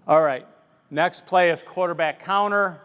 All right, next play is quarterback counter.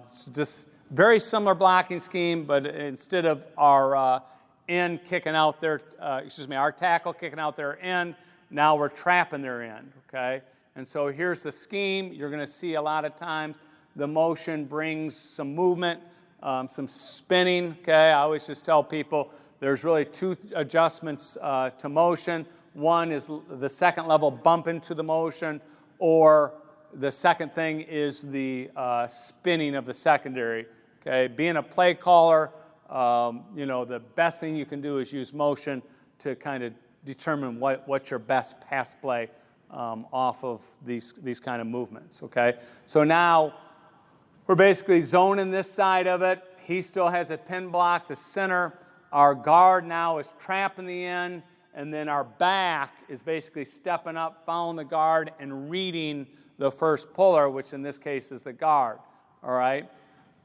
It's just very similar blocking scheme, but instead of our end kicking out their, our tackle kicking out their end, now we're trapping their end, okay? And so here's the scheme. You're going to see a lot of times the motion brings some movement, some spinning, okay? I always just tell people there's really two adjustments to motion. One is the second level bump into the motion, or the second thing is the spinning of the secondary, okay? Being a play caller, the best thing you can do is use motion to kind of determine what's your best pass play off of these kind of movements, okay? So now we're basically zoning this side of it. He still has a pin block, the center. Our guard now is trapping the end, and then our back is basically stepping up, following the guard, and reading the first puller, which in this case is the guard, all right?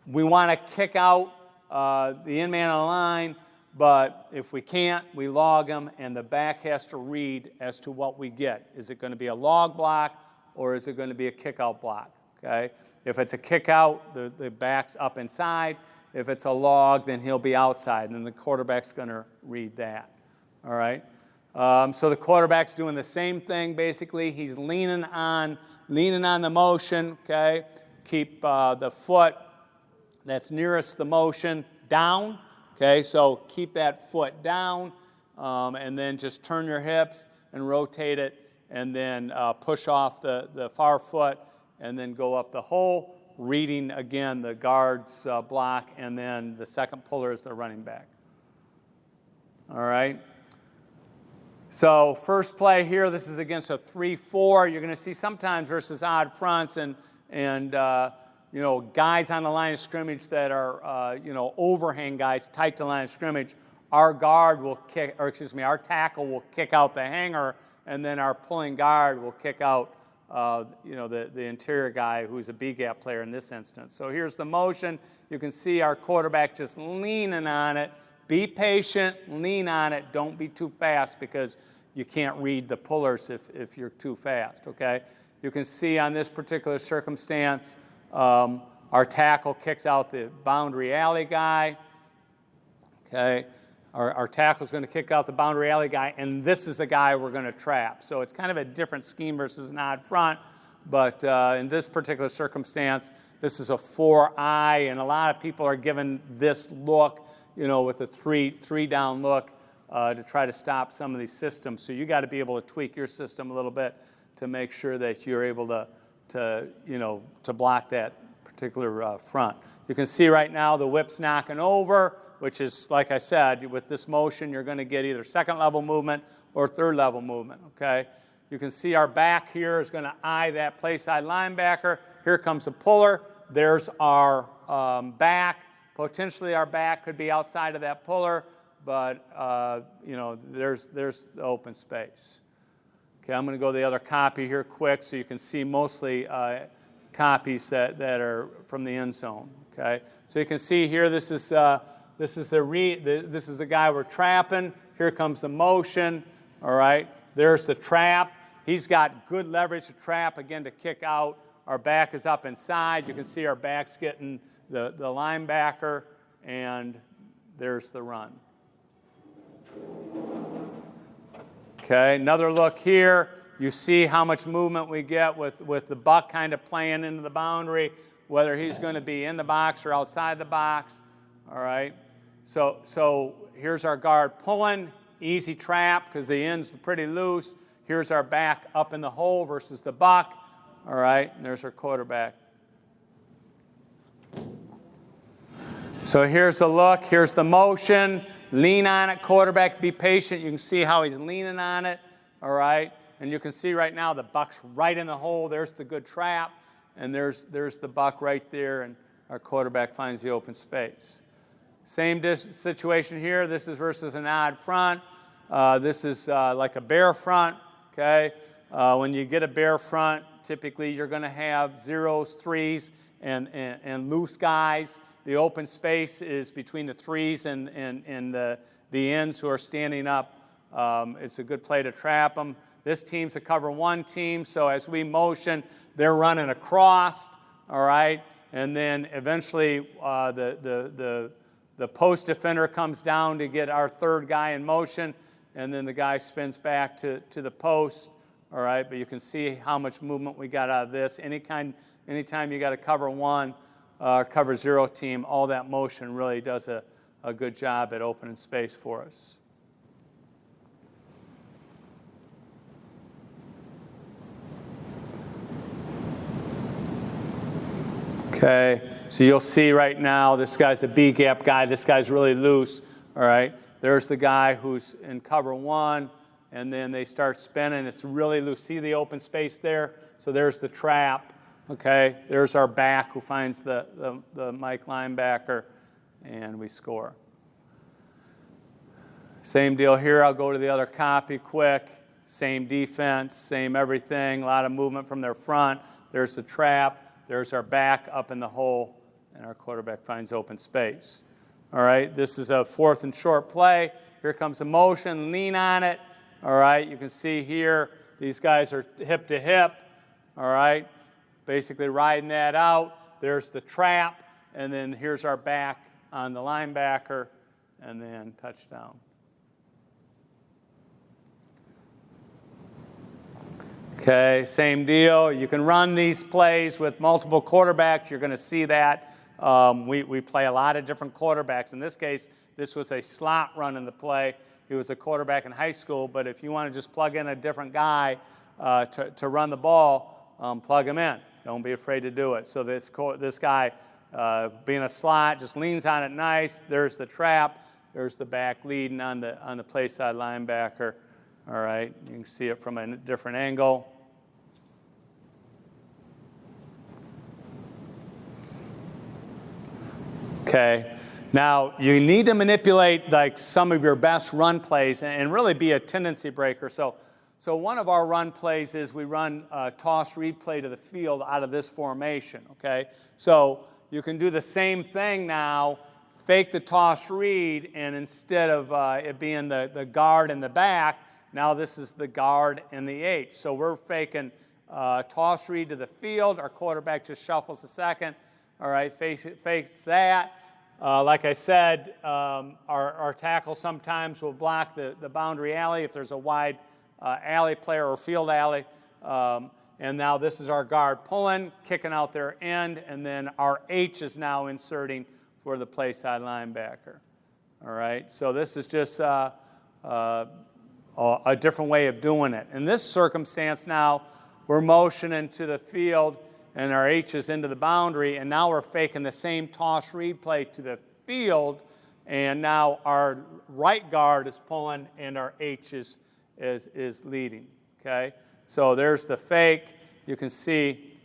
We want to kick out the end man on the line, but if we can't, we log them, and the back has to read as to what we get. Is it going to be a log block, or is it going to be a kick-out block, okay? If it's a kick-out, the back's up inside. If it's a log, then he'll be outside, and then the quarterback's going to read that, all right? So the quarterback's doing the same thing, basically. He's leaning on the motion, okay? Keep the foot that's nearest the motion down, okay? So keep that foot down, and then just turn your hips and rotate it, and then push off the far foot, and then go up the hole, reading, again, the guard's block, and then the second puller is the running back. All right? So first play here, this is against a 3-4. You're going to see sometimes versus odd fronts and guys on the line of scrimmage that are, overhang guys tight to the line of scrimmage. Our our tackle will kick out the hanger, and then our pulling guard will kick out the interior guy who's a B-gap player in this instance. So here's the motion. You can see our quarterback just leaning on it. Be patient, lean on it. Don't be too fast because you can't read the pullers if you're too fast, okay? You can see on this particular circumstance, our tackle kicks out the boundary alley guy, okay? Our tackle's going to kick out the boundary alley guy, and this is the guy we're going to trap. So it's kind of a different scheme versus an odd front, but in this particular circumstance, this is a 4-eye, and a lot of people are given this look, with a three down look to try to stop some of these systems. So you got to be able to tweak your system a little bit to make sure that you're able to block that particular front. You can see right now the whip's knocking over, which is, like I said, with this motion, you're going to get either second-level movement or third-level movement, okay? You can see our back here is going to eye that play side linebacker. Here comes the puller. There's our back. Potentially our back could be outside of that puller, but, there's the open space. Okay, I'm going to go to the other copy here quick so you can see mostly copies that are from the end zone, okay? So you can see here this is the guy we're trapping. Here comes the motion, all right? There's the trap. He's got good leverage to trap, again, to kick out. Our back is up inside. You can see our back's getting the linebacker, and there's the run. Okay, another look here. You see how much movement we get with the buck kind of playing into the boundary, whether he's going to be in the box or outside the box, all right? So here's our guard pulling, easy trap because the end's pretty loose. Here's our back up in the hole versus the buck, all right? And there's our quarterback. So here's the look, here's the motion. Lean on it, quarterback, be patient. You can see how he's leaning on it, all right? And you can see right now the buck's right in the hole. There's the good trap, and there's the buck right there, and our quarterback finds the open space. Same situation here. This is versus an odd front. This is like a bear front, okay? When you get a bear front, typically you're going to have zeros, threes, and loose guys. The open space is between the threes and the ends who are standing up. It's a good play to trap them. This team's a cover 1 team, so as we motion, they're running across, all right? And then eventually the post defender comes down to get our third guy in motion, and then the guy spins back to the post, all right? But you can see how much movement we got out of this. Anytime you got a cover 1, cover 0 team, all that motion really does a good job at opening space for us. Okay, so you'll see right now, this guy's a B-gap guy. This guy's really loose, all right? There's the guy who's in cover 1, and then they start spinning. It's really loose. See the open space there? So there's the trap, okay? There's our back who finds the Mike linebacker, and we score. Same deal here. I'll go to the other copy quick. Same defense, same everything. A lot of movement from their front. There's the trap. There's our back up in the hole, and our quarterback finds open space. All right, this is a 4th and short play. Here comes a motion, lean on it. All right, you can see here, these guys are hip to hip. All right, basically riding that out. There's the trap, and then here's our back on the linebacker, and then touchdown. Okay, same deal. You can run these plays with multiple quarterbacks. You're going to see that. We play a lot of different quarterbacks. In this case, this was a slot run in the play. He was a quarterback in high school, but if you want to just plug in a different guy to run the ball, plug him in. Don't be afraid to do it. So this guy, being a slot, just leans on it nice. There's the trap. There's the back leading on the play side linebacker. All right, you can see it from a different angle. Okay, now you need to manipulate like some of your best run plays and really be a tendency breaker. So one of our run plays is we run a toss read play to the field out of this formation, okay? So you can do the same thing now, fake the toss read, and instead of it being the guard in the back, now this is the guard and the H. So we're faking toss read to the field. Our quarterback just shuffles a second. All right, fakes that. Like I said, our tackle sometimes will block the boundary alley if there's a wide alley player or field alley. And now this is our guard pulling, kicking out their end, and then our H is now inserting for the play side linebacker. All right, so this is just a different way of doing it. In this circumstance now, we're motioning to the field and our H is into the boundary, and now we're faking the same toss read play to the field, and now our right guard is pulling and our H is leading, okay? So there's the fake. You can see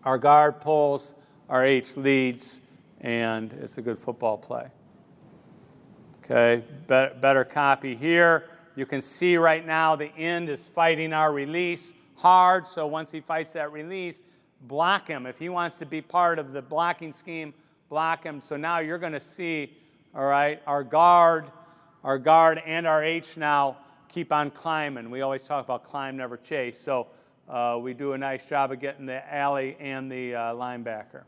our guard pulls, our H leads, and it's a good football play. Okay, better copy here. You can see right now the end is fighting our release hard, so once he fights that release, block him. If he wants to be part of the blocking scheme, block him. So now you're going to see, all right, our guard and our H now keep on climbing. We always talk about climb, never chase. So we do a nice job of getting the alley and the linebacker.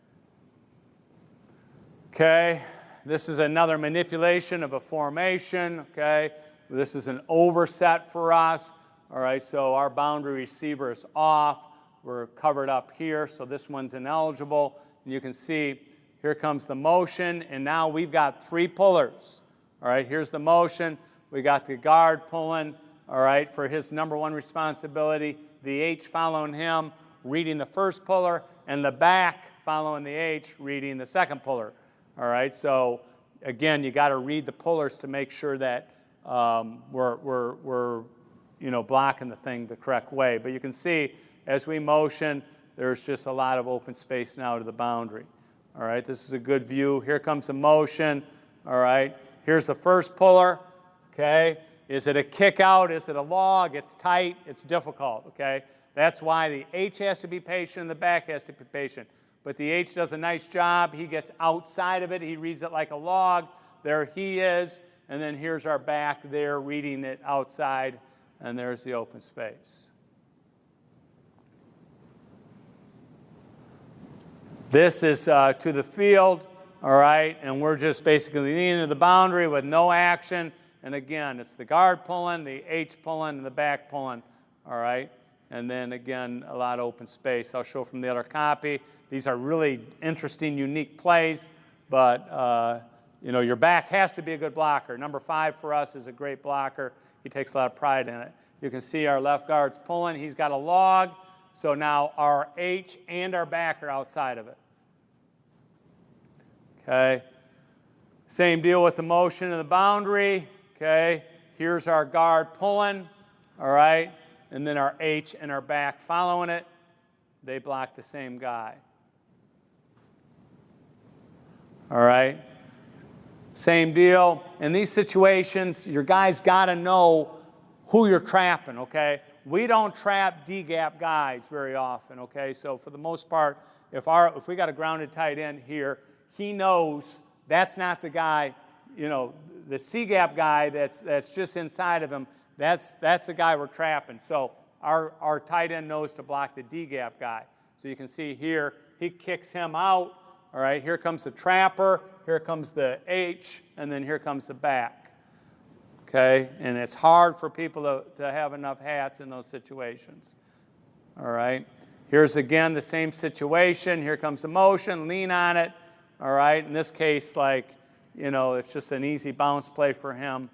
Okay, this is another manipulation of a formation, okay? This is an overset for us. All right, so our boundary receiver is off. We're covered up here, so this one's ineligible. And you can see here comes the motion, and now we've got 3 pullers. All right, here's the motion. We got the guard pulling, all right, for his number 1 responsibility. The H following him, reading the first puller, and the back following the H, reading the second puller. All right, so again, you got to read the pullers to make sure that we're blocking the thing the correct way. But you can see as we motion, there's just a lot of open space now to the boundary. All right, this is a good view. Here comes the motion. All right, here's the first puller. Okay, is it a kick out? Is it a log? It's tight. It's difficult. Okay, that's why the H has to be patient and the back has to be patient. But the H does a nice job. He gets outside of it. He reads it like a log. There he is. And then here's our back there reading it outside and there's the open space. This is to the field, all right, and we're just basically leaning to the boundary with no action. And again, it's the guard pulling, the H pulling, and the back pulling, all right? And then again, a lot of open space. I'll show from the other copy. These are really interesting, unique plays, but you know, your back has to be a good blocker. Number 5 for us is a great blocker. He takes a lot of pride in it. You can see our left guard's pulling. He's got a log, so now our H and our back are outside of it. Okay. Same deal with the motion and the boundary. Okay. Here's our guard pulling, all right, and then our H and our back following it. They block the same guy. All right. Same deal. In these situations, your guys got to know who you're trapping, okay? We don't trap D-gap guys very often, okay? So for the most part, if we got a grounded tight end here, he knows that's not the guy, you know, the C-gap guy that's just inside of him, that's the guy we're trapping. So our tight end knows to block the D-gap guy. So you can see here, he kicks him out. All right, here comes the trapper, here comes the H, and then here comes the back. Okay, and it's hard for people to have enough hats in those situations. All right, here's again the same situation. Here comes the motion, lean on it. All right, in this case, like, you know, it's just an easy bounce play for him.